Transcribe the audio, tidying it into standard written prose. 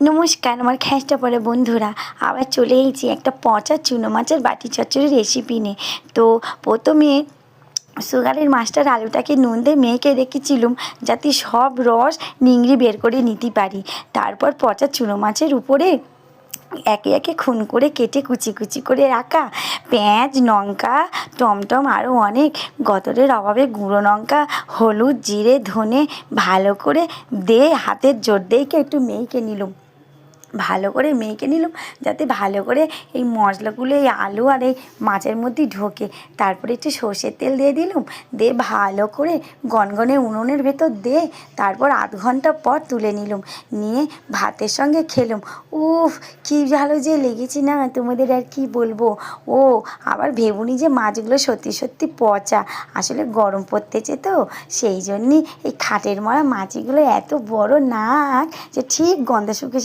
নমস্কার আমার খ্যাঁচটা পড়ে বন্ধুরা, আবার চলে এসেছি একটা পচা চুনো মাছের বাটি চচ্চড়ি রেসিপি নিয়ে। তো প্রথমে সুগারের মাছটার আলুটাকে নুন দিয়ে মেখে রেখেছিলুম যাতে সব রস নিংড়ি বের করে নিতে পারি। তারপর পচা চুনো মাছের উপরে একে একে খুন করে কেটে কুচি কুচি করে রাখা পেঁয়াজ, লঙ্কা, টমটম আরও অনেক গতরের অভাবে গুঁড়ো লঙ্কা, হলুদ, জিরে, ধনে ভালো করে দিয়ে হাতের জোর দিয়ে একটু মেখে নিলুম। ভালো করে মেখে নিলাম যাতে ভালো করে এই মশলাগুলো এই আলু আর এই মাছের মধ্যে ঢোকে। তারপরে একটু সর্ষের তেল দিয়ে দিলাম, দিয়ে ভালো করে গনগনে উনুনের ভেতর দিয়ে তারপর আধ ঘন্টা পর তুলে নিলাম, নিয়ে ভাতের সঙ্গে খেলাম। উফ, কী ভালো যে লেগেছে না, তোমাদের আর কি বলবো। ও আবার ভেবুনি যে মাছগুলো সত্যি সত্যি পচা, আসলে গরম পড়তেছে তো সেই জন্যই এই খাটের মরা মাছগুলো এত বড় নাক যে ঠিক গন্ধ শুকে